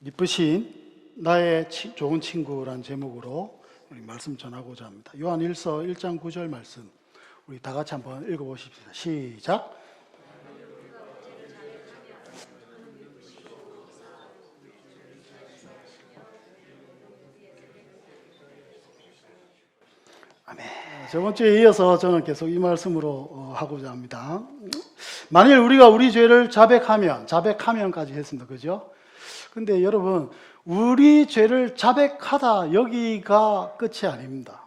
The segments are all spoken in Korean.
이쁘신 나의 좋은 친구란 제목으로 우리 말씀 전하고자 합니다. 요한 1서 1장 9절 말씀 우리 다 같이 한번 읽어보십시다. 시작. 아멘. 저번 주에 이어서 저는 계속 이 말씀으로 하고자 합니다. 만일 우리가 우리 죄를 자백하면까지 했습니다. 그죠? 근데 여러분, 우리 죄를 자백하다 여기가 끝이 아닙니다.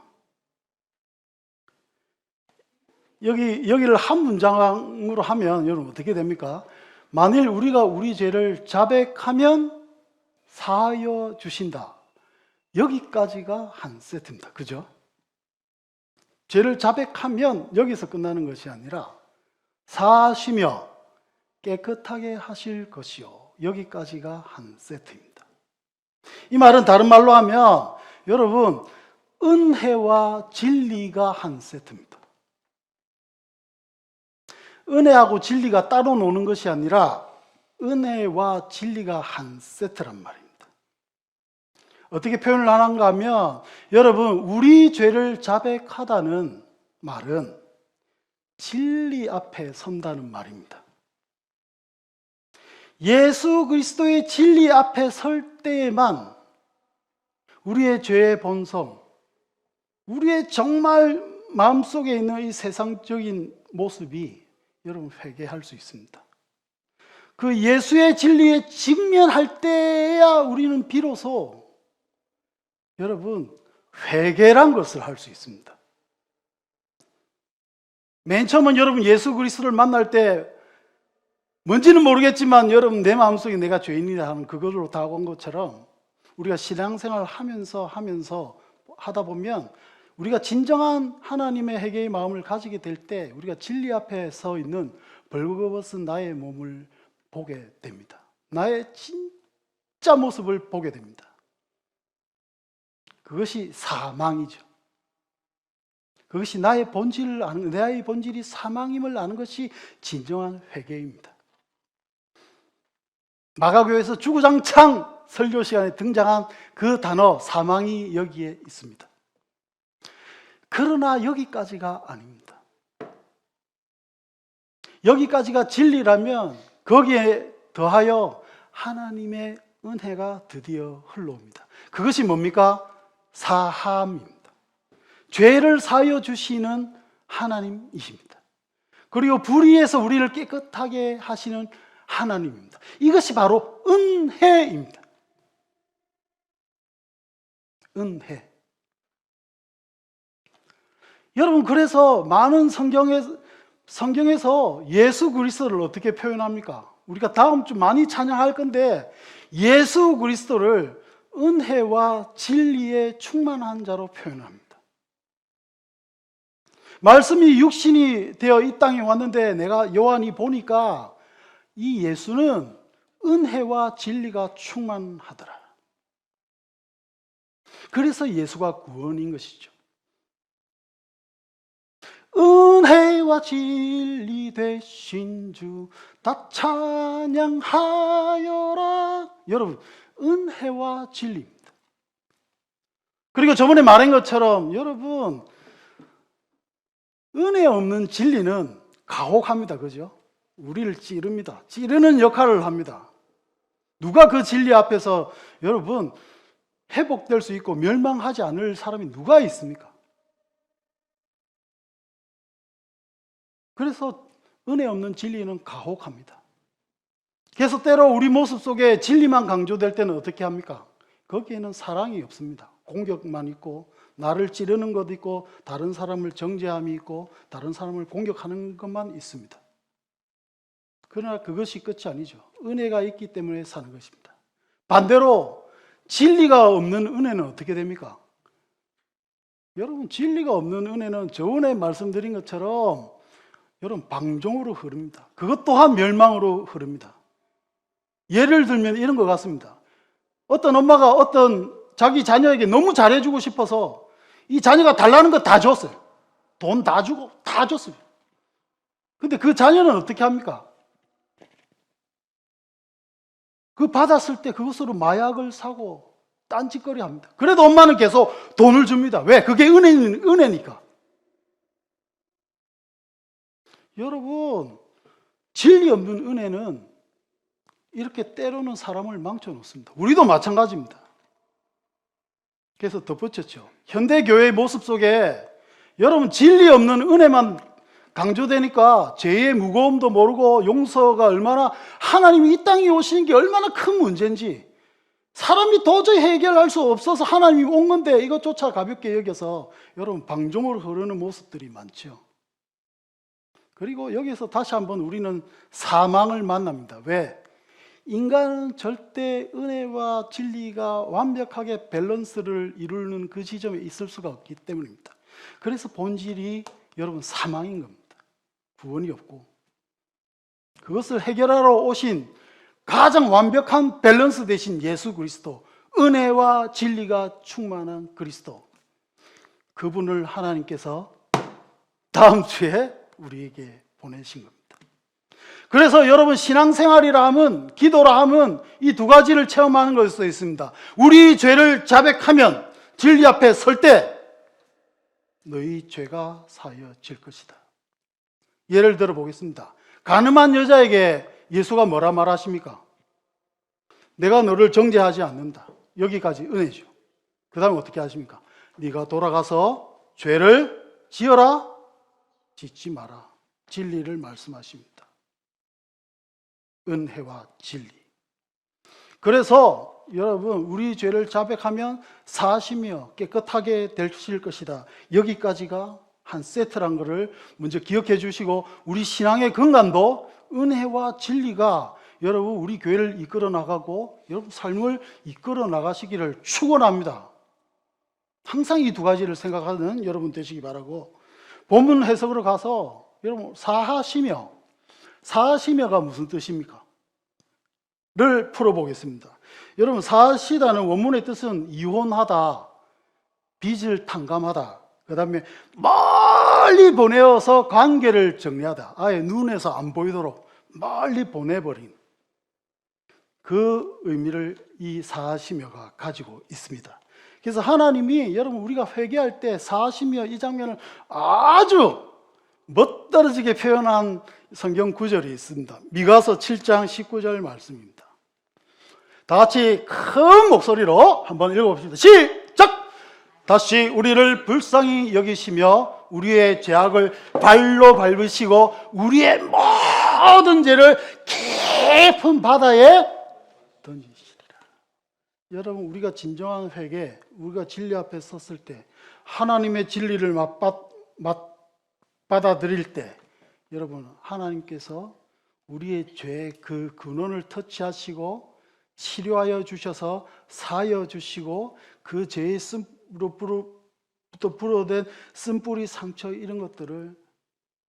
여기를 한 문장으로 하면 여러분 어떻게 됩니까? 만일 우리가 우리 죄를 자백하면 사하여 주신다. 여기까지가 한 세트입니다. 그죠? 죄를 자백하면 여기서 끝나는 것이 아니라 사하시며 깨끗하게 하실 것이요. 여기까지가 한 세트입니다. 이 말은 다른 말로 하면 여러분, 은혜와 진리가 한 세트입니다. 은혜하고 진리가 따로 노는 것이 아니라 은혜와 진리가 한 세트란 말입니다. 어떻게 표현을 하는가 하면 여러분, 우리 죄를 자백하다는 말은 진리 앞에 선다는 말입니다. 예수 그리스도의 진리 앞에 설 때에만 우리의 죄의 본성, 우리의 정말 마음속에 있는 이 세상적인 모습이 여러분 회개할 수 있습니다. 그 예수의 진리에 직면할 때야 우리는 비로소 여러분 회개란 것을 할 수 있습니다. 맨 처음은 여러분 예수 그리스도를 만날 때 뭔지는 모르겠지만 여러분 내 마음속에 내가 죄인이다 하는 그걸로 다가온 것처럼 우리가 신앙생활을 하면서 하다 보면 우리가 진정한 하나님의 회개의 마음을 가지게 될 때 우리가 진리 앞에 서 있는 벌거벗은 나의 몸을 보게 됩니다. 나의 진짜 모습을 보게 됩니다. 그것이 사망이죠. 그것이 나의 본질을 아는, 나의 본질이 사망임을 아는 것이 진정한 회개입니다. 마가교에서 주구장창 설교 시간에 등장한 그 단어 사망이 여기에 있습니다. 그러나 여기까지가 아닙니다. 여기까지가 진리라면 거기에 더하여 하나님의 은혜가 드디어 흘러옵니다. 그것이 뭡니까? 사함입니다. 죄를 사하여 주시는 하나님이십니다. 그리고 불의에서 우리를 깨끗하게 하시는 하나님입니다. 이것이 바로 은혜입니다. 은혜. 여러분, 그래서 많은 성경에서 예수 그리스도를 어떻게 표현합니까? 우리가 다음 주 많이 찬양할 건데 예수 그리스도를 은혜와 진리에 충만한 자로 표현합니다. 말씀이 육신이 되어 이 땅에 왔는데 내가 요한이 보니까 이 예수는 은혜와 진리가 충만하더라. 그래서 예수가 구원인 것이죠. 은혜와 진리 되신 주 다 찬양하여라. 여러분, 은혜와 진리입니다. 그리고 저번에 말한 것처럼 여러분, 은혜 없는 진리는 가혹합니다. 그죠? 우리를 찌릅니다. 찌르는 역할을 합니다. 누가 그 진리 앞에서 여러분 회복될 수 있고 멸망하지 않을 사람이 누가 있습니까? 그래서 은혜 없는 진리는 가혹합니다. 그래서 때로 우리 모습 속에 진리만 강조될 때는 어떻게 합니까? 거기에는 사랑이 없습니다. 공격만 있고 나를 찌르는 것 있고 다른 사람을 정죄함이 있고 다른 사람을 공격하는 것만 있습니다. 그러나 그것이 끝이 아니죠. 은혜가 있기 때문에 사는 것입니다. 반대로 진리가 없는 은혜는 어떻게 됩니까? 여러분, 진리가 없는 은혜는 저번에 말씀드린 것처럼 여러분 방종으로 흐릅니다. 그것 또한 멸망으로 흐릅니다. 예를 들면 이런 것 같습니다. 어떤 엄마가 어떤 자기 자녀에게 너무 잘해주고 싶어서 이 자녀가 달라는 거 다 줬어요. 돈 다 주고 다 줬어요. 근데 그 자녀는 어떻게 합니까? 그 받았을 때 그것으로 마약을 사고 딴짓거리 합니다. 그래도 엄마는 계속 돈을 줍니다. 왜? 그게 은혜니까. 여러분, 진리 없는 은혜는 이렇게 때로는 사람을 망쳐놓습니다. 우리도 마찬가지입니다. 그래서 덧붙였죠. 현대교회의 모습 속에 여러분 진리 없는 은혜만 강조되니까 죄의 무거움도 모르고 용서가 얼마나, 하나님이 이 땅에 오시는 게 얼마나 큰 문제인지 사람이 도저히 해결할 수 없어서 하나님이 온 건데 이것조차 가볍게 여겨서 여러분 방종으로 흐르는 모습들이 많죠. 그리고 여기서 다시 한번 우리는 사망을 만납니다. 왜? 인간은 절대 은혜와 진리가 완벽하게 밸런스를 이루는 그 지점에 있을 수가 없기 때문입니다. 그래서 본질이 여러분 사망인 겁니다. 구원이 없고, 그것을 해결하러 오신 가장 완벽한 밸런스 되신 예수 그리스도, 은혜와 진리가 충만한 그리스도, 그분을 하나님께서 다음 주에 우리에게 보내신 겁니다. 그래서 여러분 신앙생활이라 하면, 기도라 하면 이 두 가지를 체험하는 것일 수 있습니다. 우리 죄를 자백하면 진리 앞에 설 때 너희 죄가 사여질 것이다. 예를 들어 보겠습니다. 가늠한 여자에게 예수가 뭐라 말하십니까? 내가 너를 정죄하지 않는다. 여기까지 은혜죠. 그 다음에 어떻게 하십니까? 네가 돌아가서 죄를 지어라, 짓지 마라. 진리를 말씀하십니다. 은혜와 진리. 그래서 여러분 우리 죄를 자백하면 사하시며 깨끗하게 되실 것이다. 여기까지가 한 세트란 것을 먼저 기억해 주시고, 우리 신앙의 근간도 은혜와 진리가 여러분 우리 교회를 이끌어 나가고 여러분 삶을 이끌어 나가시기를 축원합니다. 항상 이 두 가지를 생각하는 여러분 되시기 바라고, 본문 해석으로 가서 여러분 사하시며가 무슨 뜻입니까? 를 풀어보겠습니다. 여러분 사하시다는 원문의 뜻은 이혼하다, 빚을 탕감하다, 그 다음에 멀리 보내어서 관계를 정리하다, 아예 눈에서 안 보이도록 멀리 보내버린 그 의미를 이 사하시며가 가지고 있습니다. 그래서 하나님이 여러분 우리가 회개할 때 사하시며 이 장면을 아주 멋들어지게 표현한 성경 구절이 있습니다. 미가서 7장 19절 말씀입니다. 다 같이 큰 목소리로 한번 읽어봅시다. 시작! 다시 우리를 불쌍히 여기시며 우리의 죄악을 발로 밟으시고 우리의 모든 죄를 깊은 바다에 던지시리라. 여러분 우리가 진정한 회개, 우리가 진리 앞에 섰을 때 하나님의 진리를 받아들일 때 여러분 하나님께서 우리의 죄의 그 근원을 터치하시고 치료하여 주셔서 사여 주시고, 그 죄의 쓴으로부터 불어된 쓴뿌리 상처 이런 것들을,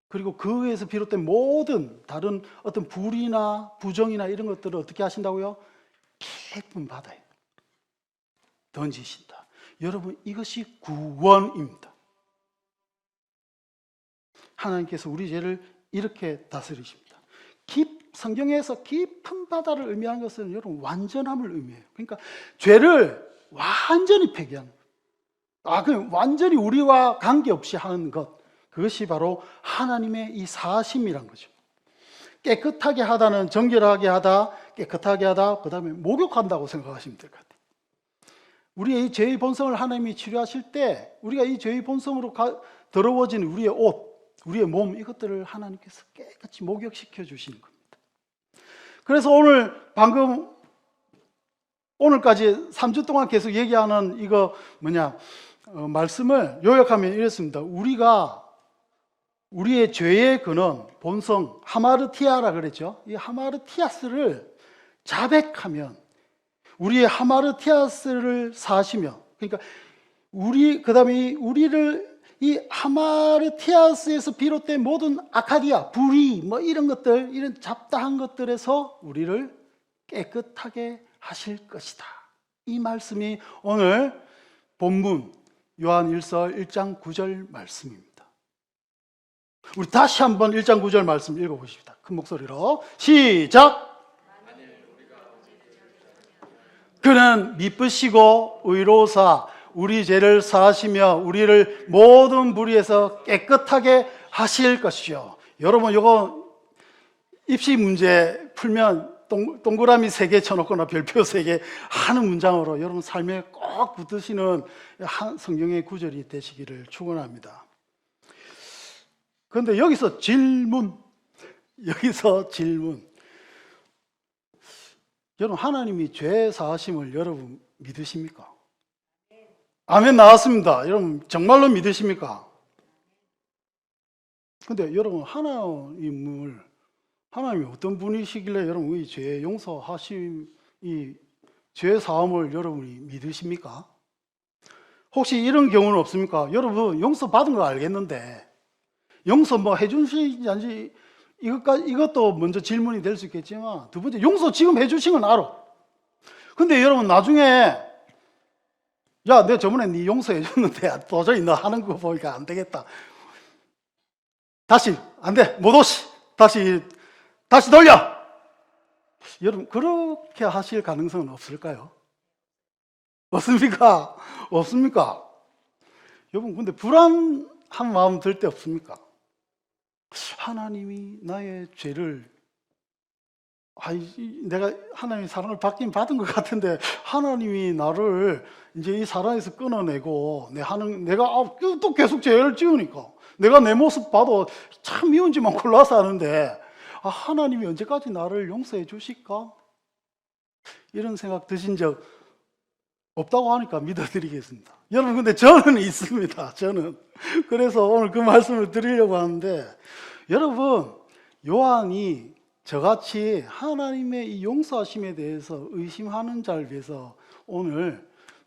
그리고 그에서 비롯된 모든 다른 어떤 불이나 부정이나 이런 것들을 어떻게 하신다고요? 깊은 바다에 던지신다. 여러분 이것이 구원입니다. 하나님께서 우리 죄를 이렇게 다스리십니다. 성경에서 깊은 바다를 의미하는 것은 여러분 완전함을 의미해요. 그러니까 죄를 완전히 폐기하는 것, 그냥 완전히 우리와 관계없이 하는 것, 그것이 바로 하나님의 이 사심이란 거죠. 깨끗하게 하다는 정결하게 하다, 깨끗하게 하다, 그 다음에 목욕한다고 생각하시면 될 것 같아요. 우리의 이 죄의 본성을 하나님이 치료하실 때 우리가 이 죄의 본성으로 더러워진 우리의 옷, 우리의 몸, 이것들을 하나님께서 깨끗이 목욕시켜 주시는 겁니다. 그래서 오늘까지 3주 동안 계속 얘기하는 이거 말씀을 요약하면 이렇습니다. 우리의 죄의 근원, 본성, 하마르티아라 그랬죠. 이 하마르티아스를 자백하면, 우리의 하마르티아스를 사시며, 그러니까 그다음에 우리를 이 하마르티아스에서 비롯된 모든 아카디아, 불의, 이런 것들, 이런 잡다한 것들에서 우리를 깨끗하게 하실 것이다. 이 말씀이 오늘 본문 요한 1서 1장 9절 말씀입니다. 우리 다시 한번 1장 9절 말씀 읽어보십시다. 큰 목소리로 시작! 이는 미쁘시고 의로우사 우리 죄를 사하시며 우리를 모든 불의에서 깨끗하게 하실 것이요. 여러분, 이거 입시 문제 풀면 동그라미 3개 쳐놓거나 별표 3개 하는 문장으로 여러분 삶에 꼭 붙으시는 성경의 구절이 되시기를 축원합니다. 그런데 여기서 질문. 여러분, 하나님이 죄 사하심을 여러분 믿으십니까? 아멘 나왔습니다. 여러분 정말로 믿으십니까? 근데 여러분, 하나님이 어떤 분이시길래 여러분 이 죄 용서하심, 이 죄 사함을 여러분이 믿으십니까? 혹시 이런 경우는 없습니까? 여러분 용서 받은 거 알겠는데 용서 뭐 해주시는지 아닌지 이것도 먼저 질문이 될 수 있겠지만, 두 번째, 용서 지금 해주신 건 알아. 근데 여러분 나중에 야, 내가 저번에 네 용서해 줬는데 도저히 너 하는 거 보니까 안 되겠다. 다시 안 돼. 못 오시. 다시 돌려. 여러분 그렇게 하실 가능성은 없을까요? 없습니까? 여러분 근데 불안한 마음 들 때 없습니까? 하나님이 나의 죄를 내가 하나님의 사랑을 받긴 받은 것 같은데 하나님이 나를 이제 이 사랑에서 끊어내고 내가 또 계속 죄를 지으니까 내가 내 모습 봐도 참 미운지만 골라서 하는데 하나님이 언제까지 나를 용서해 주실까? 이런 생각 드신 적 없다고 하니까 믿어드리겠습니다. 여러분 근데 저는 있습니다. 그래서 오늘 그 말씀을 드리려고 하는데, 여러분 요한이 저같이 하나님의 이 용서하심에 대해서 의심하는 자를 위해서 오늘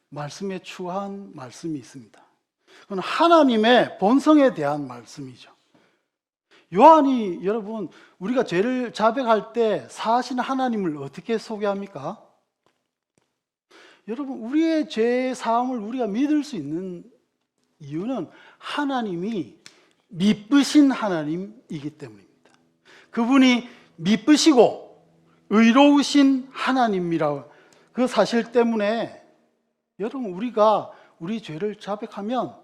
말씀에 추가한 말씀이 있습니다. 그건 하나님의 본성에 대한 말씀이죠. 요한이 여러분 우리가 죄를 자백할 때 사하신 하나님을 어떻게 소개합니까? 여러분 우리의 죄 사함을 우리가 믿을 수 있는 이유는 하나님이 미쁘신 하나님이기 때문입니다. 그분이 미쁘시고 의로우신 하나님이라고 그 사실 때문에 여러분 우리가 우리 죄를 자백하면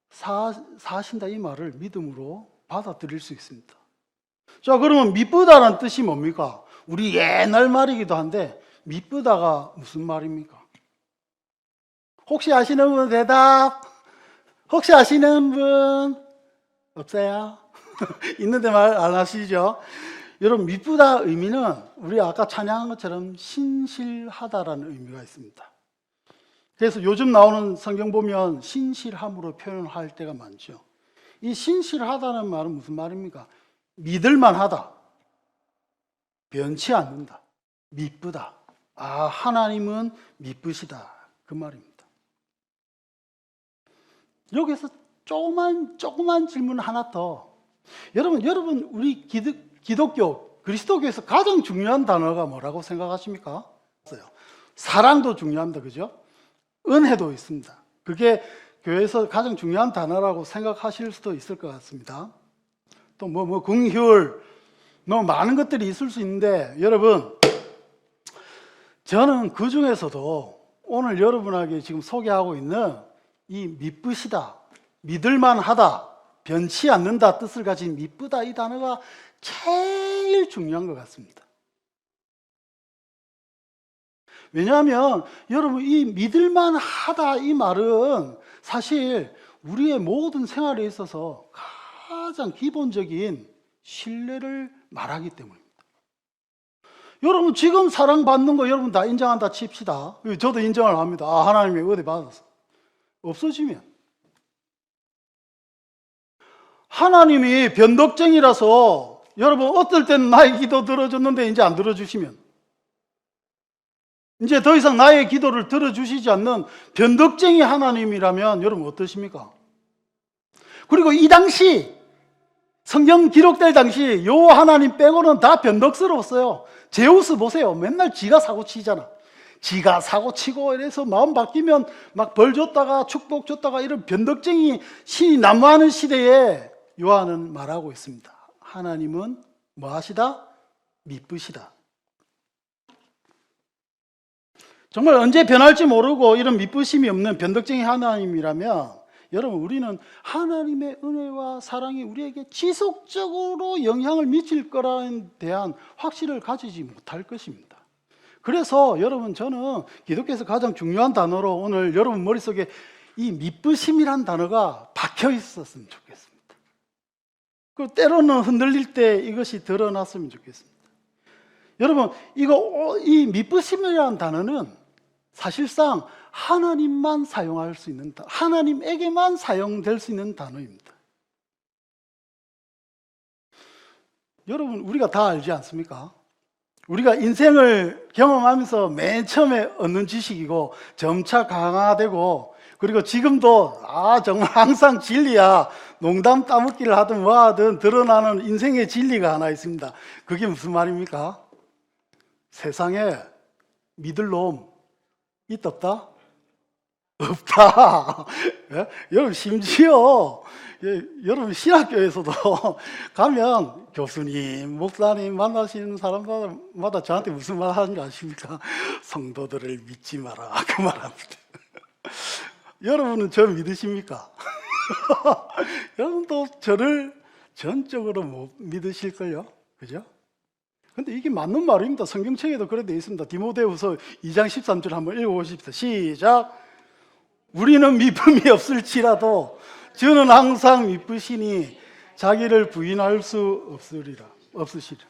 사하신다 이 말을 믿음으로 받아들일 수 있습니다. 자, 그러면 미쁘다는 뜻이 뭡니까? 우리 옛날 말이기도 한데 미쁘다가 무슨 말입니까? 혹시 아시는 분 대답? 혹시 아시는 분 없어요? 있는데 말 안 하시죠? 여러분 미쁘다 의미는 우리 아까 찬양한 것처럼 신실하다라는 의미가 있습니다. 그래서 요즘 나오는 성경 보면 신실함으로 표현할 때가 많죠. 이 신실하다는 말은 무슨 말입니까? 믿을만하다, 변치 않는다, 미쁘다. 하나님은 미쁘시다 그 말입니다. 여기서 조그만 질문 하나 더. 여러분 우리 기독교 그리스도교에서 가장 중요한 단어가 뭐라고 생각하십니까? 사랑도 중요합니다. 그죠? 은혜도 있습니다. 그게 교회에서 가장 중요한 단어라고 생각하실 수도 있을 것 같습니다. 또 긍휼 많은 것들이 있을 수 있는데, 여러분 저는 그 중에서도 오늘 여러분에게 지금 소개하고 있는 이 미쁘시다, 믿을만하다, 변치 않는다 뜻을 가진 미쁘다 이 단어가 제일 중요한 것 같습니다. 왜냐하면 여러분 이 믿을만하다 이 말은 사실 우리의 모든 생활에 있어서 가장 기본적인 신뢰를 말하기 때문입니다. 여러분 지금 사랑받는 거 여러분 다 인정한다 칩시다. 저도 인정을 합니다. 하나님이 어디 받았어. 없어지면 하나님이 변덕쟁이라서 여러분 어떨 때는 나의 기도 들어줬는데 이제 안 들어주시면, 이제 더 이상 나의 기도를 들어주시지 않는 변덕쟁이 하나님이라면 여러분 어떠십니까? 그리고 이 당시 성경 기록될 당시 요 하나님 빼고는 다 변덕스러웠어요. 제우스 보세요. 맨날 지가 사고치잖아. 지가 사고치고 이래서 마음 바뀌면 막 벌 줬다가 축복 줬다가 이런 변덕쟁이 신이 난무하는 시대에 요한은 말하고 있습니다. 하나님은 뭐 하시다? 미쁘시다. 정말 언제 변할지 모르고 이런 믿부심이 없는 변덕쟁이 하나님이라면 여러분, 우리는 하나님의 은혜와 사랑이 우리에게 지속적으로 영향을 미칠 거라는 대한 확신을 가지지 못할 것입니다. 그래서 여러분, 저는 기독교에서 가장 중요한 단어로 오늘 여러분 머릿속에 이 믿부심이란 단어가 박혀 있었으면 좋겠습니다. 그 때로는 흔들릴 때 이것이 드러났으면 좋겠습니다. 여러분, 이 믿부심이라는 단어는 사실상 하나님만 사용할 수 있는, 하나님에게만 사용될 수 있는 단어입니다. 여러분, 우리가 다 알지 않습니까? 우리가 인생을 경험하면서 맨 처음에 얻는 지식이고 점차 강화되고, 그리고 지금도 정말 항상 진리야, 농담 따먹기를 하든 뭐 하든 드러나는 인생의 진리가 하나 있습니다. 그게 무슨 말입니까? 세상에 믿을 놈 있다 없다? 없다. 예? 여러분, 심지어 여러분 신학교에서도 가면 교수님, 목사님 만나시는 사람마다 저한테 무슨 말 하는지 아십니까? 성도들을 믿지 마라, 그 말합니다. 여러분은 저 믿으십니까? 여러분도 저를 전적으로 못 믿으실걸요? 그죠? 근데 이게 맞는 말입니다. 성경책에도 그래 돼 있습니다. 디모데후서 2장 13절 한번 읽어보십시오. 시작. 우리는 믿음이 없을지라도 주는 항상 믿으시니 자기를 부인할 수 없으시리라.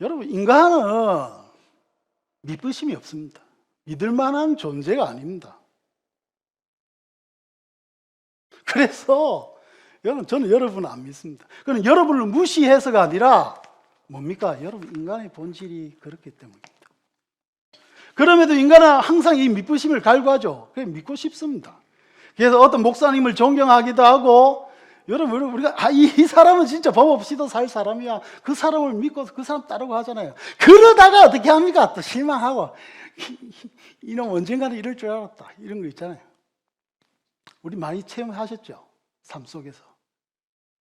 여러분, 인간은 믿으심이 없습니다. 믿을 만한 존재가 아닙니다. 그래서 여러분, 저는 여러분을 안 믿습니다. 그건 여러분을 무시해서가 아니라 뭡니까? 여러분, 인간의 본질이 그렇기 때문입니다. 그럼에도 인간은 항상 이 믿부심을 갈구하죠. 그냥 믿고 싶습니다. 그래서 어떤 목사님을 존경하기도 하고, 여러분, 우리가 이 사람은 진짜 법 없이도 살 사람이야, 그 사람을 믿고 그 사람 따르고 하잖아요. 그러다가 어떻게 합니까? 또 실망하고, 이놈 언젠가는 이럴 줄 알았다, 이런 거 있잖아요. 우리 많이 체험하셨죠? 삶 속에서.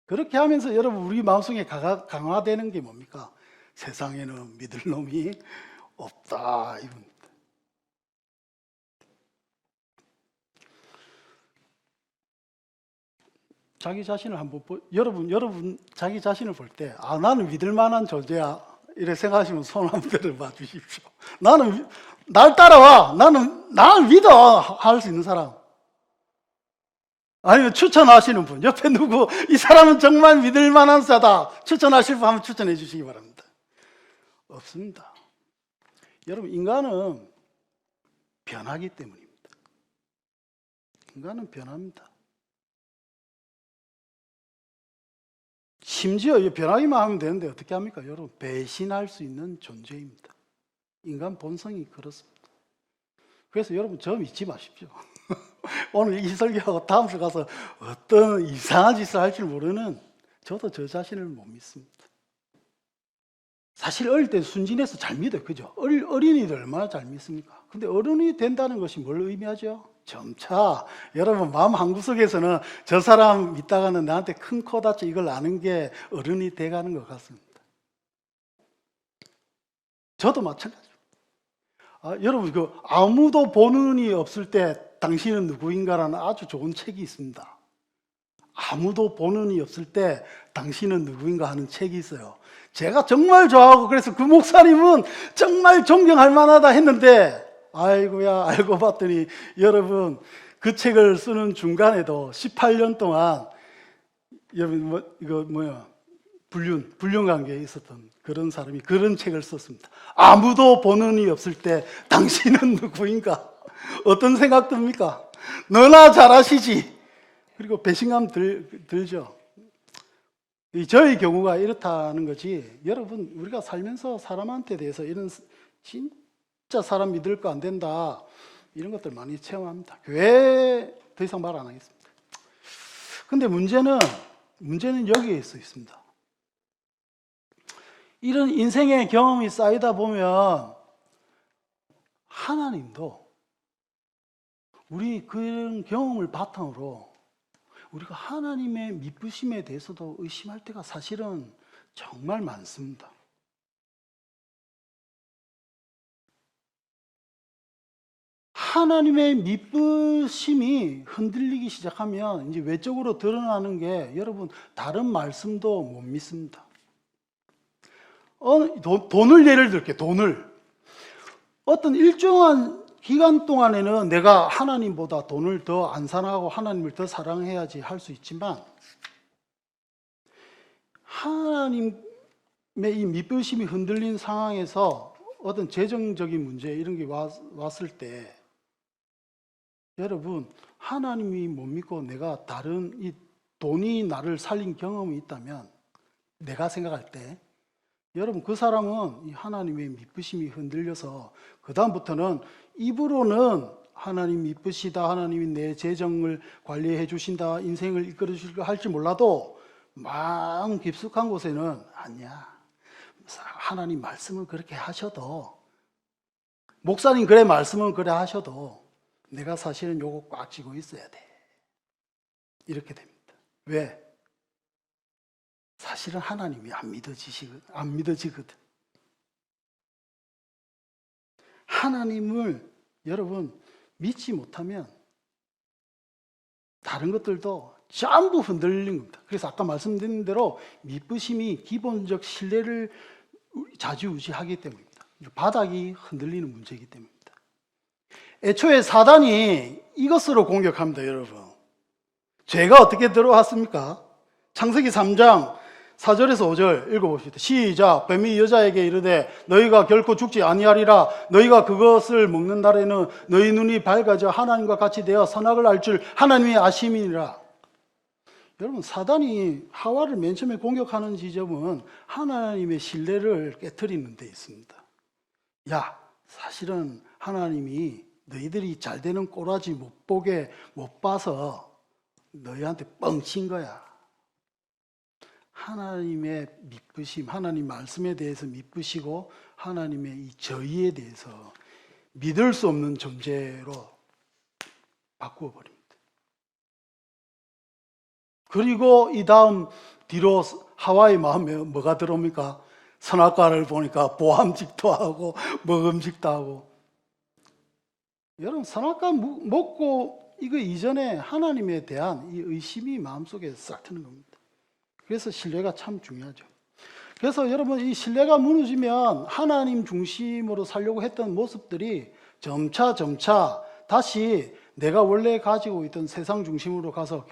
그렇게 하면서 여러분, 우리 마음속에 강화되는 게 뭡니까? 세상에는 믿을 놈이 없다, 이겁니다. 자기 자신을 한번 여러분 자기 자신을 볼 때, 나는 믿을 만한 존재야, 이렇게 생각하시면 손 한번 들어봐 주십시오. 나는 날 따라와, 나를 믿어, 할 수 있는 사람. 아니면 추천하시는 분, 옆에 누구 이 사람은 정말 믿을 만한 자다, 추천하실 분 한번 추천해 주시기 바랍니다. 없습니다. 여러분, 인간은 변하기 때문입니다. 인간은 변합니다. 심지어 변하기만 하면 되는데 어떻게 합니까? 여러분, 배신할 수 있는 존재입니다. 인간 본성이 그렇습니다. 그래서 여러분, 저 믿지 마십시오. 오늘 이 설교하고 다음 주 가서 어떤 이상한 짓을 할 줄 모르는 저도 저 자신을 못 믿습니다. 사실 어릴 때 순진해서 잘 믿어요. 그죠? 어린이들 얼마나 잘 믿습니까? 근데 어른이 된다는 것이 뭘 의미하죠? 점차 여러분 마음 한구석에서는 저 사람 믿다가는 나한테 큰 코 다쳐, 이걸 아는 게 어른이 돼가는 것 같습니다. 저도 마찬가지입니다. 여러분, 아무도 보는 이 없을 때 당신은 누구인가라는 아주 좋은 책이 있습니다. 아무도 보는 이 없을 때 당신은 누구인가 하는 책이 있어요. 제가 정말 좋아하고, 그래서 그 목사님은 정말 존경할 만하다 했는데, 아이고야, 알고 봤더니 여러분, 그 책을 쓰는 중간에도 18년 동안 여러분, 불륜 관계에 있었던 그런 사람이 그런 책을 썼습니다. 아무도 보는 이 없을 때 당신은 누구인가? 어떤 생각 듭니까? 너나 잘 아시지. 그리고 배신감 들죠. 저의 경우가 이렇다는 거지, 여러분, 우리가 살면서 사람한테 대해서 이런 진짜 사람 믿을 거 안 된다, 이런 것들 많이 체험합니다. 교회 더 이상 말 안 하겠습니다. 근데 문제는 여기에 있습니다. 이런 인생의 경험이 쌓이다 보면 하나님도 우리 그런 경험을 바탕으로 우리가 하나님의 믿으심에 대해서도 의심할 때가 사실은 정말 많습니다. 하나님의 믿으심이 흔들리기 시작하면 이제 외적으로 드러나는 게 여러분 다른 말씀도 못 믿습니다. 돈을 예를 들게 돈을 어떤 일정한 기간 동안에는 내가 하나님보다 돈을 더 안 사랑하고 하나님을 더 사랑해야지 할 수 있지만 하나님의 이 믿으심이 흔들린 상황에서 어떤 재정적인 문제 이런 게 왔을 때 여러분 하나님이 못 믿고 내가 다른 이 돈이 나를 살린 경험이 있다면 내가 생각할 때 여러분 그 사람은 이 하나님의 믿으심이 흔들려서 그 다음부터는 입으로는 하나님 믿으시다, 하나님이 내 재정을 관리해 주신다, 인생을 이끌어 주실까 할지 몰라도 마음 깊숙한 곳에는 아니야. 하나님 말씀은 그렇게 하셔도 목사님 그래 말씀은 그래 하셔도 내가 사실은 요거 꽉 쥐고 있어야 돼. 이렇게 됩니다. 왜? 사실은 하나님이 안 믿어지거든. 하나님을 여러분 믿지 못하면 다른 것들도 전부 흔들리는 겁니다. 그래서 아까 말씀드린 대로 믿으심이 기본적 신뢰를 좌지우지하기 때문입니다. 바닥이 흔들리는 문제이기 때문입니다. 애초에 사단이 이것으로 공격합니다, 여러분. 죄가 어떻게 들어왔습니까? 창세기 3장 4절에서 5절 읽어봅시다. 시작. 뱀이 여자에게 이르되 너희가 결코 죽지 아니하리라. 너희가 그것을 먹는 날에는 너희 눈이 밝아져 하나님과 같이 되어 선악을 알 줄 하나님이 아심이니라. 여러분 사단이 하와를 맨 처음에 공격하는 지점은 하나님의 신뢰를 깨트리는 데 있습니다. 야, 사실은 하나님이 너희들이 잘 되는 꼬라지 못 봐서 너희한테 뻥친 거야. 하나님의 믿으심, 하나님 말씀에 대해서 믿으시고 하나님의 이 저희에 대해서 믿을 수 없는 존재로 바꾸어 버립니다. 그리고 이 다음 뒤로 하와의 마음에 뭐가 들어옵니까? 선악과를 보니까 보암직도 하고 먹음직도 하고. 여러분 선악과 먹고 이거 이전에 하나님에 대한 이 의심이 마음속에 싹 트는 겁니다. 그래서 신뢰가 참 중요하죠. 그래서 여러분 이 신뢰가 무너지면 하나님 중심으로 살려고 했던 모습들이 점차 다시 내가 원래 가지고 있던 세상 중심으로 가서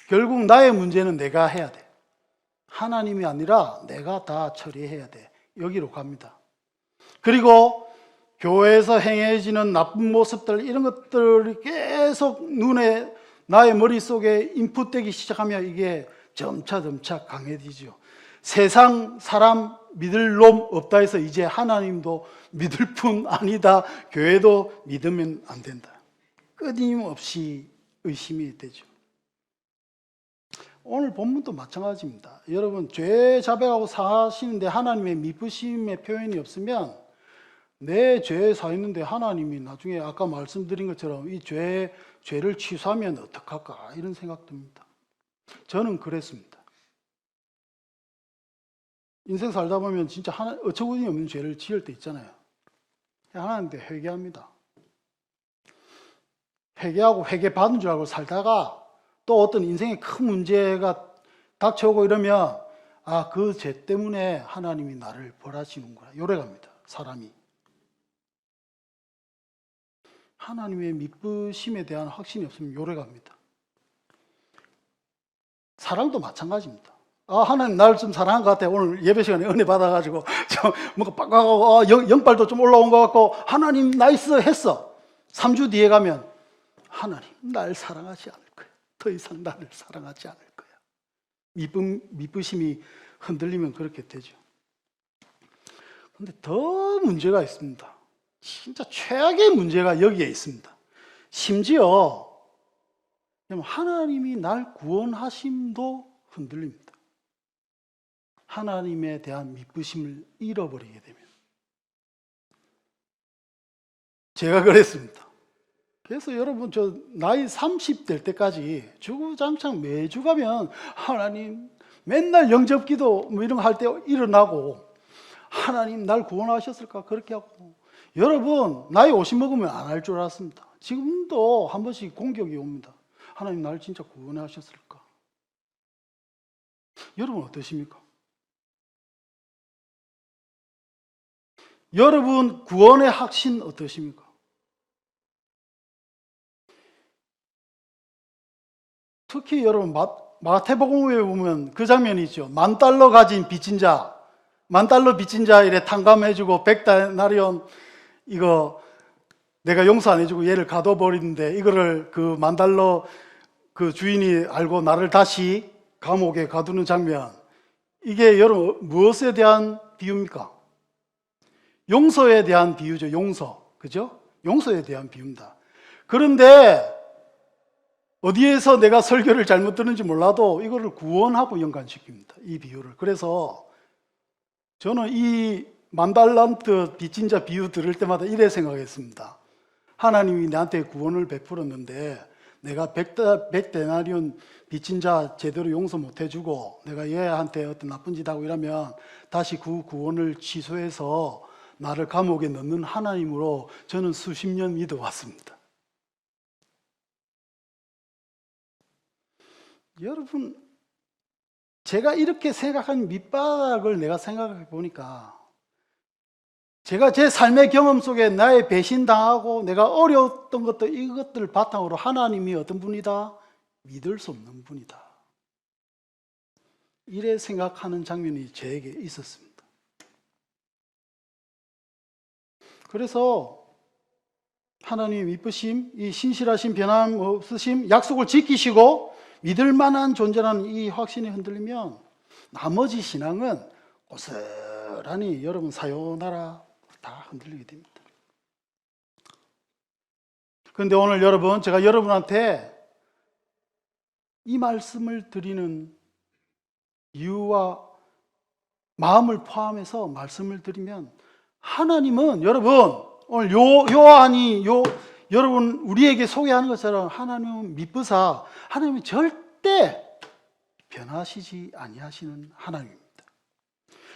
결국 나의 문제는 내가 해야 돼. 하나님이 아니라 내가 다 처리해야 돼. 여기로 갑니다. 그리고 교회에서 행해지는 나쁜 모습들 이런 것들이 계속 눈에 나의 머릿속에 인풋되기 시작하면 이게 점차 강해지죠. 세상 사람 믿을 놈 없다 해서 이제 하나님도 믿을 뿐 아니다. 교회도 믿으면 안 된다. 끊임없이 의심이 되죠. 오늘 본문도 마찬가지입니다. 여러분 죄 자백하고 사시는데 하나님의 믿으심의 표현이 없으면 내 죄에 사 있는데 하나님이 나중에 아까 말씀드린 것처럼 이 죄를 취소하면 어떡할까 이런 생각 듭니다. 저는 그랬습니다. 인생 살다 보면 진짜 어처구니 없는 죄를 지을 때 있잖아요. 하나님께 회개합니다. 회개하고 회개 받은 줄 알고 살다가 또 어떤 인생에 큰 문제가 닥쳐오고 이러면 그 죄 때문에 하나님이 나를 벌하시는구나 요래갑니다. 사람이 하나님의 믿으심에 대한 확신이 없으면 요래갑니다. 사랑도 마찬가지입니다. 하나님 나를 좀 사랑한 것 같아. 오늘 예배 시간에 은혜 받아가지고 좀 뭔가 빡빡하고 영빨도 좀 올라온 것 같고 하나님 나이스 했어. 3주 뒤에 가면 하나님 날 사랑하지 않을 거야. 더 이상 나를 사랑하지 않을 거야. 믿으심이 흔들리면 그렇게 되죠. 그런데 더 문제가 있습니다. 진짜 최악의 문제가 여기에 있습니다. 심지어 하나님이 날 구원하심도 흔들립니다. 하나님에 대한 믿으심을 잃어버리게 되면. 제가 그랬습니다. 그래서 여러분 저 나이 30 될 때까지 주구장창 매주 가면 하나님 맨날 영접기도 뭐 이런 거 할 때 일어나고 하나님 날 구원하셨을까 그렇게 하고 여러분 나이 50 먹으면 안 할 줄 알았습니다. 지금도 한 번씩 공격이 옵니다. 하나님 나를 진짜 구원해 하셨을까? 여러분 어떠십니까? 여러분 구원의 확신 어떠십니까? 특히 여러분 마태복음에 보면 그 장면이 있죠. $10,000 가진 빚진 자, $10,000 빚진 자 이래 탕감해주고 100데나리온 이거 내가 용서 안 해주고 얘를 가둬버리는데 이거를 그 $10,000 그 주인이 알고 나를 다시 감옥에 가두는 장면. 이게 여러분 무엇에 대한 비유입니까? 용서에 대한 비유죠. 용서. 그죠? 용서에 대한 비유입니다. 그런데 어디에서 내가 설교를 잘못 들은지 몰라도 이거를 구원하고 연관시킵니다. 이 비유를. 그래서 저는 이 $10,000 빚진 자 비유 들을 때마다 이래 생각했습니다. 하나님이 나한테 구원을 베풀었는데 내가 100데나리온 빚진 자 제대로 용서 못 해주고 내가 얘한테 어떤 나쁜 짓 하고 이러면 다시 그 구원을 취소해서 나를 감옥에 넣는 하나님으로 저는 수십 년 믿어왔습니다. 여러분, 제가 이렇게 생각한 밑바닥을 내가 생각해 보니까 제가 제 삶의 경험 속에 나의 배신당하고 내가 어려웠던 것들, 이것들을 바탕으로 하나님이 어떤 분이다? 믿을 수 없는 분이다. 이래 생각하는 장면이 저에게 있었습니다. 그래서 하나님 이쁘심, 이 신실하심, 변함없으심, 약속을 지키시고 믿을 만한 존재라는 이 확신이 흔들리면 나머지 신앙은 고스란히 여러분 사요나라 다 흔들리게 됩니다. 그런데 오늘 여러분, 제가 여러분한테 이 말씀을 드리는 이유와 마음을 포함해서 말씀을 드리면 하나님은 여러분 오늘 요한이 여러분 우리에게 소개하는 것처럼 하나님은 미쁘사 하나님은 절대 변하시지 아니하시는 하나님입니다.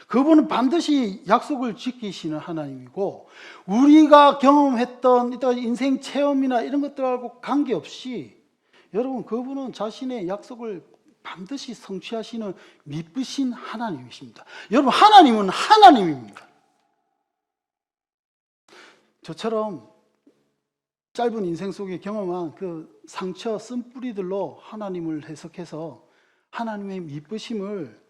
그분은 반드시 약속을 지키시는 하나님이고 우리가 경험했던 인생 체험이나 이런 것들하고 관계없이 여러분 그분은 자신의 약속을 반드시 성취하시는 미쁘신 하나님이십니다. 여러분 하나님은 하나님입니다. 저처럼 짧은 인생 속에 경험한 그 상처 쓴뿌리들로 하나님을 해석해서 하나님의 미쁘심을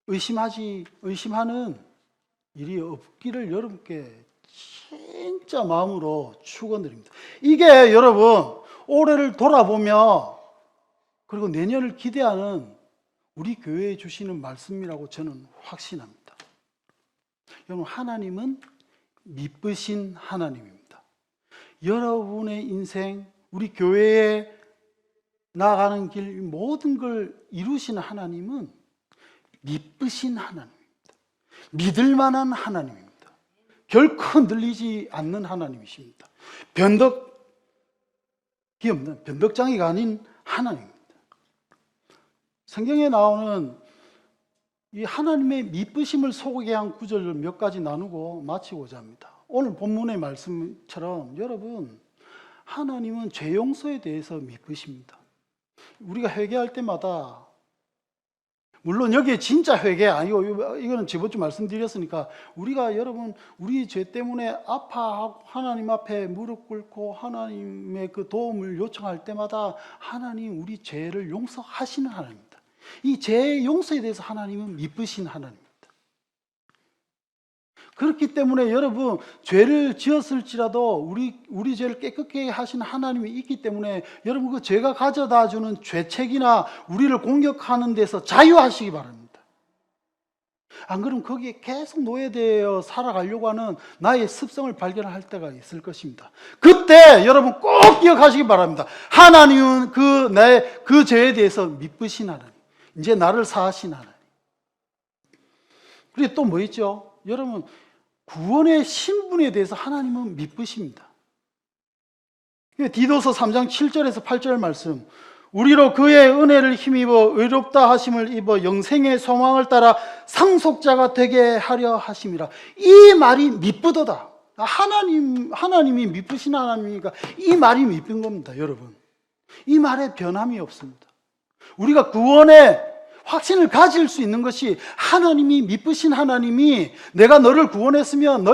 의심하는 일이 없기를 여러분께 진짜 마음으로 축원드립니다. 이게 여러분 올해를 돌아보며 그리고 내년을 기대하는 우리 교회에 주시는 말씀이라고 저는 확신합니다. 여러분 하나님은 미쁘신 하나님입니다. 여러분의 인생, 우리 교회에 나아가는 길 모든 걸 이루시는 하나님은 미쁘신 하나님입니다. 믿을 만한 하나님입니다. 결코 흔들리지 않는 하나님이십니다. 변덕이 없는, 변덕장이가 아닌 하나님입니다. 성경에 나오는 이 하나님의 미쁘심을 소개한 구절을 몇 가지 나누고 마치고자 합니다. 오늘 본문의 말씀처럼 여러분 하나님은 죄 용서에 대해서 미쁘십니다. 우리가 회개할 때마다 물론 여기에 진짜 회개 아니고 이거는 저번주 말씀드렸으니까 우리가 여러분 우리 죄 때문에 아파하고 하나님 앞에 무릎 꿇고 하나님의 그 도움을 요청할 때마다 하나님 우리 죄를 용서하시는 하나님입니다. 이 죄의 용서에 대해서 하나님은 미쁘신 하나님입니다. 그렇기 때문에 여러분 죄를 지었을지라도 우리 죄를 깨끗게 하신 하나님이 있기 때문에 여러분 그 죄가 가져다 주는 죄책이나 우리를 공격하는 데서 자유하시기 바랍니다. 안 그러면 거기에 계속 노예되어 살아가려고 하는 나의 습성을 발견할 때가 있을 것입니다. 그때 여러분 꼭 기억하시기 바랍니다. 하나님은 그 죄에 대해서 미쁘신 하나님, 이제 나를 사하신 하나님. 그리고 또 뭐 있죠? 여러분 구원의 신분에 대해서 하나님은 미쁘십니다. 디도서 3장 7절에서 8절 말씀, 우리로 그의 은혜를 힘입어 의롭다 하심을 입어 영생의 소망을 따라 상속자가 되게 하려 하심이라. 이 말이 미쁘도다. 하나님이 미쁘신 하나님이니까 이 말이 미쁜 겁니다, 여러분. 이 말에 변함이 없습니다. 우리가 구원의 확신을 가질 수 있는 것이 하나님이 미쁘신 하나님이 내가 너를 구원했으면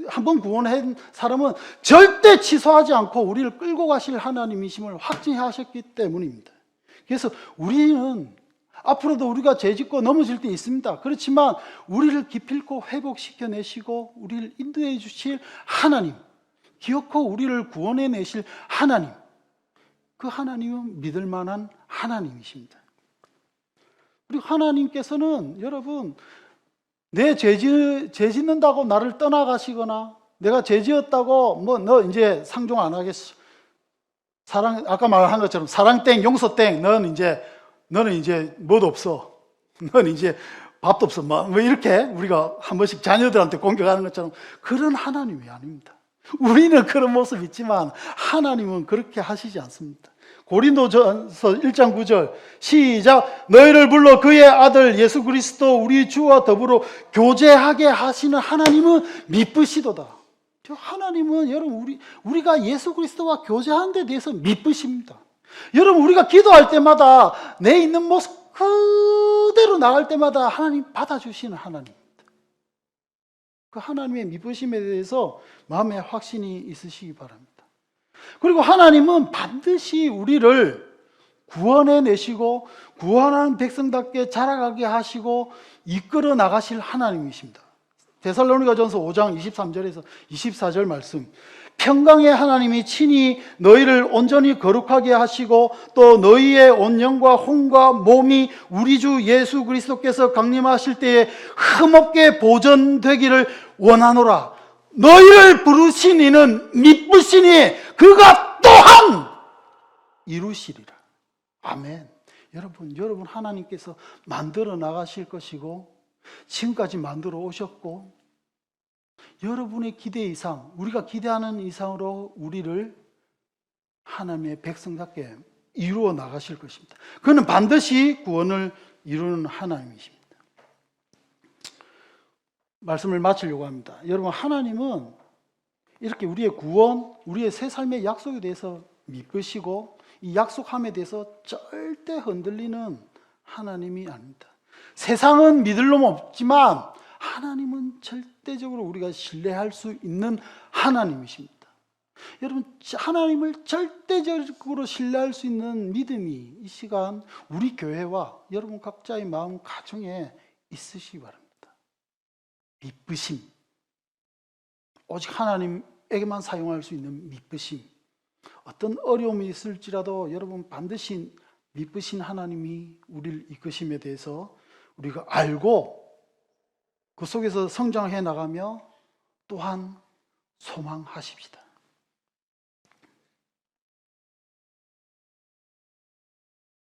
한번 구원한 사람은 절대 취소하지 않고 우리를 끌고 가실 하나님이심을 확증하셨기 때문입니다. 그래서 우리는 앞으로도 우리가 죄짓고 넘어질 때 있습니다. 그렇지만 우리를 기필코 회복시켜내시고 우리를 인도해 주실 하나님, 기어코 우리를 구원해 내실 하나님, 그 하나님은 믿을 만한 하나님이십니다. 그리고 하나님께서는 여러분 내 죄 짓는다고 나를 떠나가시거나 내가 죄 지었다고 너 이제 상종 안 하겠어. 아까 말한 것처럼 사랑땡, 용서땡, 너는 이제 뭐도 없어. 너는 이제 밥도 없어. 뭐 이렇게 우리가 한 번씩 자녀들한테 공격하는 것처럼 그런 하나님이 아닙니다. 우리는 그런 모습이 있지만 하나님은 그렇게 하시지 않습니다. 고린도전서 1장 9절 시작. 너희를 불러 그의 아들 예수 그리스도 우리 주와 더불어 교제하게 하시는 하나님은 미쁘시도다. 하나님은 여러분 우리가 예수 그리스도와 교제하는 데 대해서 미쁘십니다. 여러분 우리가 기도할 때마다 내 있는 모습 그대로 나갈 때마다 하나님 받아주시는 하나님입니다. 그 하나님의 미쁘심에 대해서 마음에 확신이 있으시기 바랍니다. 그리고 하나님은 반드시 우리를 구원해 내시고 구원하는 백성답게 자라가게 하시고 이끌어 나가실 하나님이십니다. 데살로니가전서 5장 23절에서 24절 말씀. 평강의 하나님이 친히 너희를 온전히 거룩하게 하시고 또 너희의 온 영과 혼과 몸이 우리 주 예수 그리스도께서 강림하실 때에 흠없게 보존되기를 원하노라. 너희를 부르신 이는 미쁘시니 그가 또한 이루시리라. 아멘. 여러분 하나님께서 만들어 나가실 것이고 지금까지 만들어 오셨고 여러분의 기대 이상, 우리가 기대하는 이상으로 우리를 하나님의 백성답게 이루어 나가실 것입니다. 그는 반드시 구원을 이루는 하나님이십니다. 말씀을 마치려고 합니다. 여러분 하나님은 이렇게 우리의 구원, 우리의 새 삶의 약속에 대해서 미쁘시고 이 약속함에 대해서 절대 흔들리는 하나님이 아닙니다. 세상은 믿을 놈 없지만 하나님은 절대적으로 우리가 신뢰할 수 있는 하나님이십니다. 여러분 하나님을 절대적으로 신뢰할 수 있는 믿음이 이 시간 우리 교회와 여러분 각자의 마음 가정에 있으시기 바랍니다. 미쁘심, 오직 하나님에게만 사용할 수 있는 미쁘심. 어떤 어려움이 있을지라도 여러분 반드시 미쁘신 하나님이 우리를 이끄심에 대해서 우리가 알고 그 속에서 성장해 나가며 또한 소망하십시다.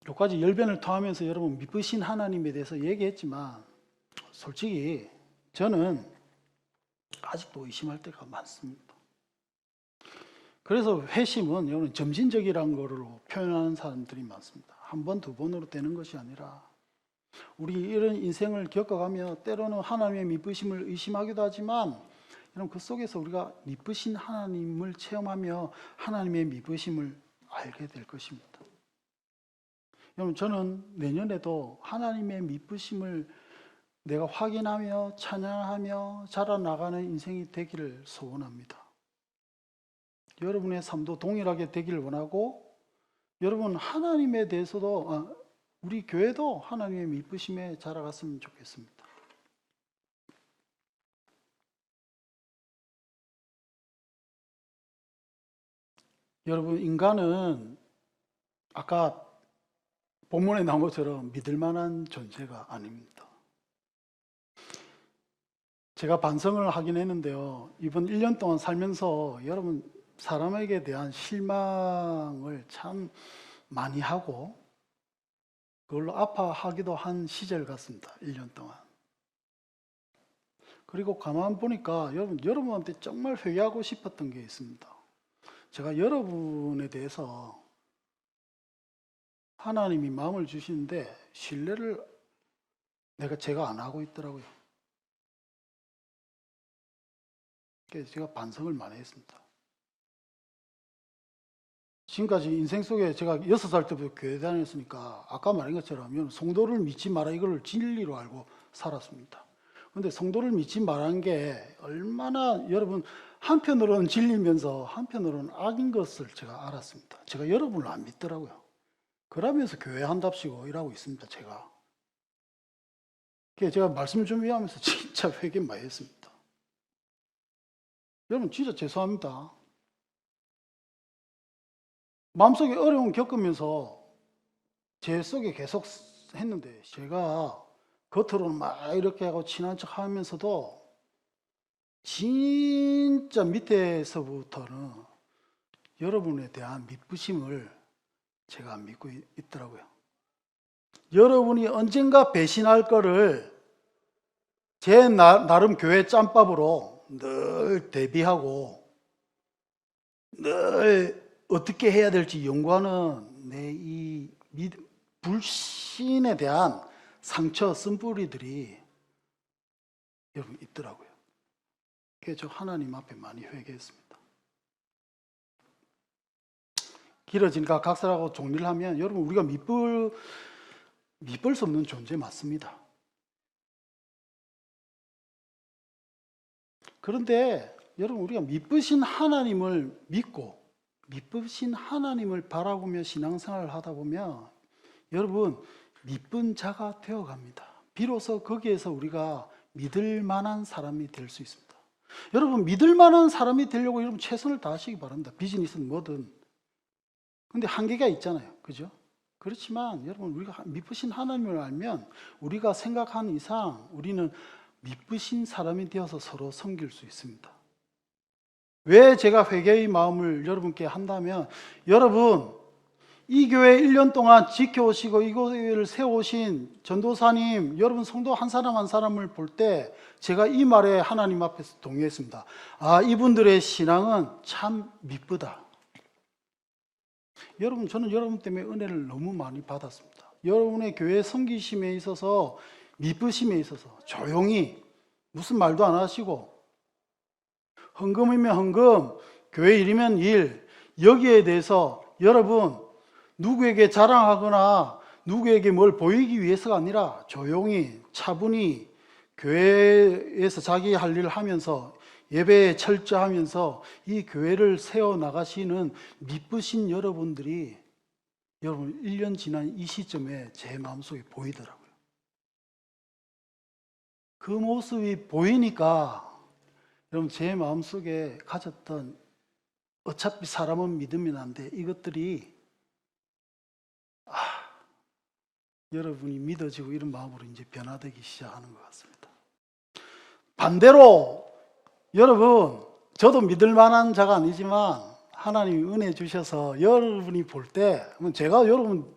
여기까지 열변을 토하면서 여러분 미쁘신 하나님에 대해서 얘기했지만 솔직히 저는 아직도 의심할 때가 많습니다. 그래서 회심은 여러분 점진적이라는 거로 표현하는 사람들이 많습니다. 한 번, 두 번으로 되는 것이 아니라 우리 이런 인생을 겪어가며 때로는 하나님의 미쁘심을 의심하기도 하지만 여러분 그 속에서 우리가 미쁘신 하나님을 체험하며 하나님의 미쁘심을 알게 될 것입니다. 여러분 저는 내년에도 하나님의 미쁘심을 내가 확인하며 찬양하며 자라나가는 인생이 되기를 소원합니다. 여러분의 삶도 동일하게 되기를 원하고 여러분 하나님에 대해서도 우리 교회도 하나님의 미쁘심에 자라갔으면 좋겠습니다. 여러분 인간은 아까 본문에 나온 것처럼 믿을 만한 존재가 아닙니다. 제가 반성을 하긴 했는데요. 이번 1년 동안 살면서 여러분 사람에게 대한 실망을 참 많이 하고 그걸로 아파하기도 한 시절 같습니다. 1년 동안. 그리고 가만 보니까 여러분한테 정말 회개하고 싶었던 게 있습니다. 제가 여러분에 대해서 하나님이 마음을 주시는데 신뢰를 제가 안 하고 있더라고요. 그래서 제가 반성을 많이 했습니다. 지금까지 인생 속에 제가 6살 때부터 교회 다녔으니까 아까 말한 것처럼 성도를 믿지 마라 이걸 진리로 알고 살았습니다. 근데 성도를 믿지 말한 게 얼마나 여러분 한편으로는 진리면서 한편으로는 악인 것을 제가 알았습니다. 제가 여러분을 안 믿더라고요. 그러면서 교회 한답시고 일하고 있습니다. 제가 말씀 준비하면서 진짜 회개 많이 했습니다. 여러분 진짜 죄송합니다. 마음속에 어려움 겪으면서 제 속에 계속 했는데 제가 겉으로는 막 이렇게 하고 친한 척 하면서도 진짜 밑에서부터는 여러분에 대한 믿부심을 제가 안 믿고 있더라고요. 여러분이 언젠가 배신할 거를 제 나름 교회 짬밥으로 늘 대비하고 늘 어떻게 해야 될지 연구하는 내 이 불신에 대한 상처 쓴뿌리들이 여러분 있더라고요. 그래서 저 하나님 앞에 많이 회개했습니다. 길어지니까 각설하고 정리를 하면 여러분 우리가 밑볼 수 없는 존재 맞습니다. 그런데 여러분 우리가 믿으신 하나님을 믿고 믿으신 하나님을 바라보며 신앙생활을 하다 보면 여러분 믿은 자가 되어갑니다. 비로소 거기에서 우리가 믿을 만한 사람이 될 수 있습니다. 여러분 믿을 만한 사람이 되려고 여러분 최선을 다하시기 바랍니다. 비즈니스는 뭐든. 근데 한계가 있잖아요. 그죠? 그렇지만 여러분 우리가 믿으신 하나님을 알면 우리가 생각한 이상 우리는 믿으신 사람이 되어서 서로 섬길 수 있습니다. 왜 제가 회개의 마음을 여러분께 한다면 여러분 이 교회 1년 동안 지켜오시고 이 교회를 세워오신 전도사님 여러분 성도 한 사람 한 사람을 볼 때 제가 이 말에 하나님 앞에서 동의했습니다. 아 이분들의 신앙은 참 미쁘다. 여러분 저는 여러분 때문에 은혜를 너무 많이 받았습니다. 여러분의 교회 섬기심에 있어서 미쁘심에 있어서 조용히 무슨 말도 안 하시고 헌금이면 헌금, 교회 일이면 일, 여기에 대해서 여러분 누구에게 자랑하거나 누구에게 뭘 보이기 위해서가 아니라 조용히 차분히 교회에서 자기 할 일을 하면서 예배에 철저하면서 이 교회를 세워나가시는 미쁘신 여러분들이 여러분 1년 지난 이 시점에 제 마음속에 보이더라고요. 그 모습이 보이니까 여러분 제 마음속에 가졌던 어차피 사람은 믿으면 안 돼 이것들이 여러분이 믿어지고 이런 마음으로 이제 변화되기 시작하는 것 같습니다. 반대로 여러분 저도 믿을 만한 자가 아니지만 하나님이 은혜 주셔서 여러분이 볼 때 제가 여러분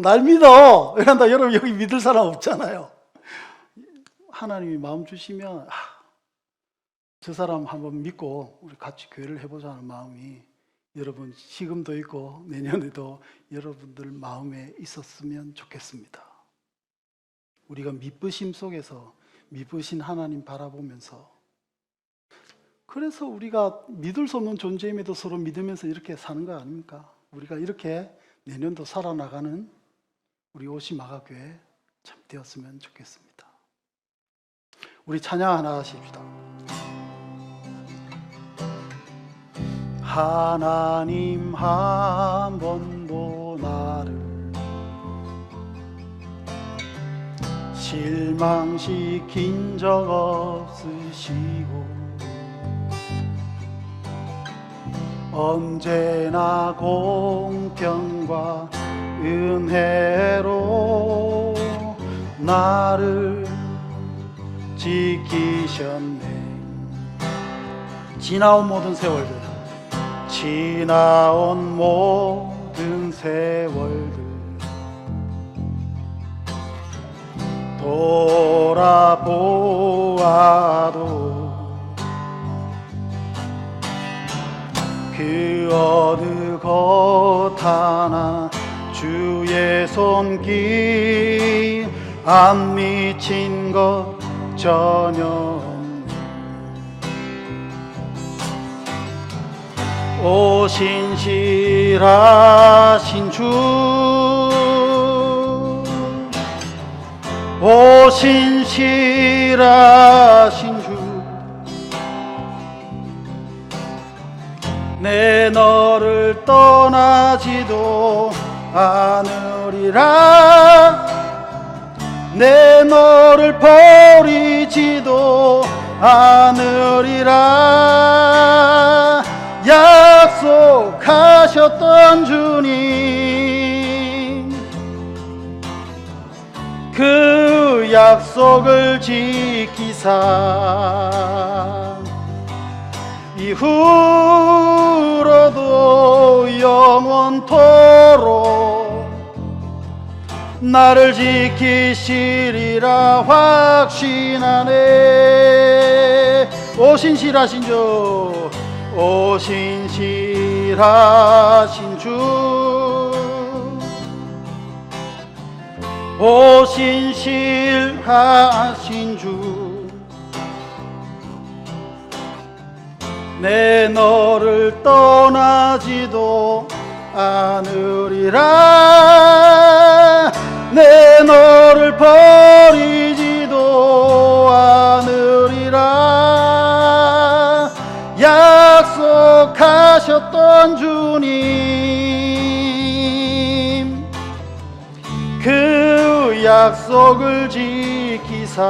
날 믿어 이런다 여러분 여기 믿을 사람 없잖아요. 하나님이 마음 주시면 저 사람 한번 믿고 우리 같이 교회를 해보자는 마음이 여러분 지금도 있고 내년에도 여러분들 마음에 있었으면 좋겠습니다. 우리가 믿으심 속에서 믿으신 하나님 바라보면서 그래서 우리가 믿을 수 없는 존재임에도 서로 믿으면서 이렇게 사는 거 아닙니까? 우리가 이렇게 내년도 살아나가는 우리 오시마가교회 참 되었으면 좋겠습니다. 우리 찬양 하나 하십시다. 하나님 한 번도 나를 실망시킨 적 없으시고 언제나 공평과 은혜로 나를 지키셨네. 지나온 모든 세월들 지나온 모든 세월들 돌아보아도 그 어느 것 하나 주의 손길 안 미친 것 전혀 없네. 오 신실하신 주, 오 신실하신 주, 내 너를 떠나지도 않으리라, 내 너를 버리지도 않으리라. 약속하셨던 주님, 그 약속을 지키사 이후로도 영원토록 나를 지키시리라 확신하네. 오 신실하신 주, 오 신실하신 주, 오 신실하신 주, 내 너를 떠나지도 않으리라, 내 너를 버리지도 않으리라. 약속하셨던 주님, 그 약속을 지키사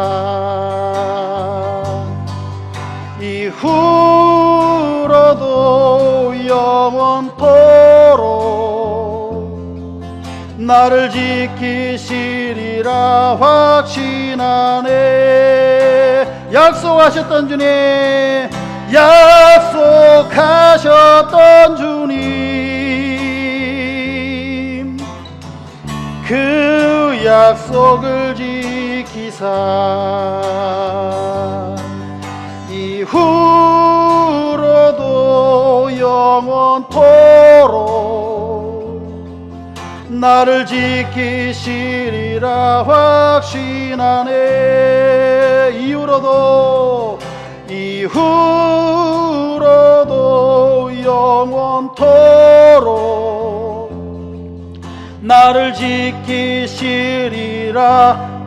이후로도 영원토록 나를 지키시리라 확신하네. 약속하셨던 주님, 약속하셨던 주님, 그 약속을 지키사 이후로도 영원토록 나를 지키시리라 확신하네. 이후로도 영원토록 나를 지키시리라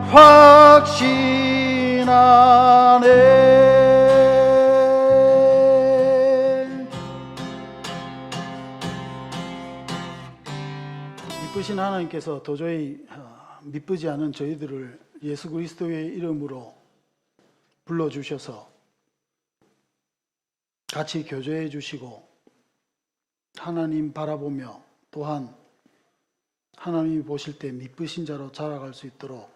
확신하네. 미쁘신 하나님께서 도저히 미쁘지 않은 저희들을 예수 그리스도의 이름으로 불러주셔서 같이 교제해 주시고 하나님 바라보며 또한 하나님이 보실 때 미쁘신 자로 자라갈 수 있도록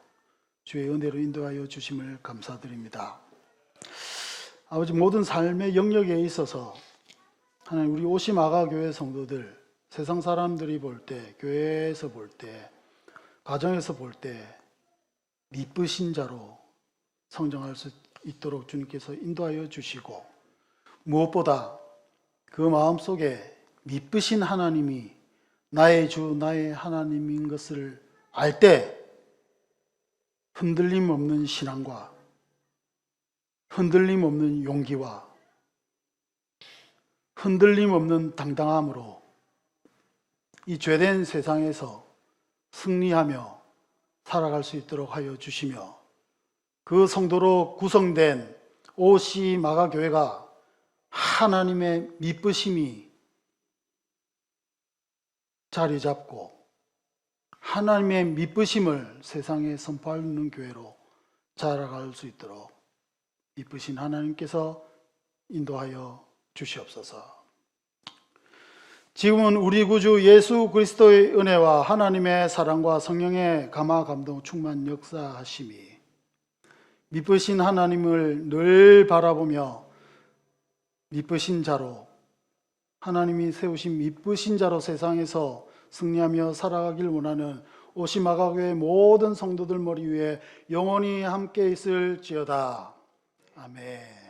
주의 은혜로 인도하여 주심을 감사드립니다. 아버지, 모든 삶의 영역에 있어서 하나님, 우리 오심아가교회 성도들, 세상 사람들이 볼 때, 교회에서 볼 때, 가정에서 볼 때 미쁘신 자로 성장할 수 있도록 주님께서 인도하여 주시고, 무엇보다 그 마음속에 미쁘신 하나님이 나의 주, 나의 하나님인 것을 알 때 흔들림 없는 신앙과 흔들림 없는 용기와 흔들림 없는 당당함으로 이 죄된 세상에서 승리하며 살아갈 수 있도록 하여 주시며, 그 성도로 구성된 오시마가교회가 하나님의 미쁘심이 자리 잡고 하나님의 미쁘심을 세상에 선포하는 교회로 자라갈 수 있도록 미쁘신 하나님께서 인도하여 주시옵소서. 지금은 우리 구주 예수 그리스도의 은혜와 하나님의 사랑과 성령의 감화 감동 충만 역사하심이 미쁘신 하나님을 늘 바라보며 미쁘신 자로, 하나님이 세우신 미쁘신 자로 세상에서 승리하며 살아가길 원하는 오시마가교회 모든 성도들 머리 위에 영원히 함께 있을지어다. 아멘.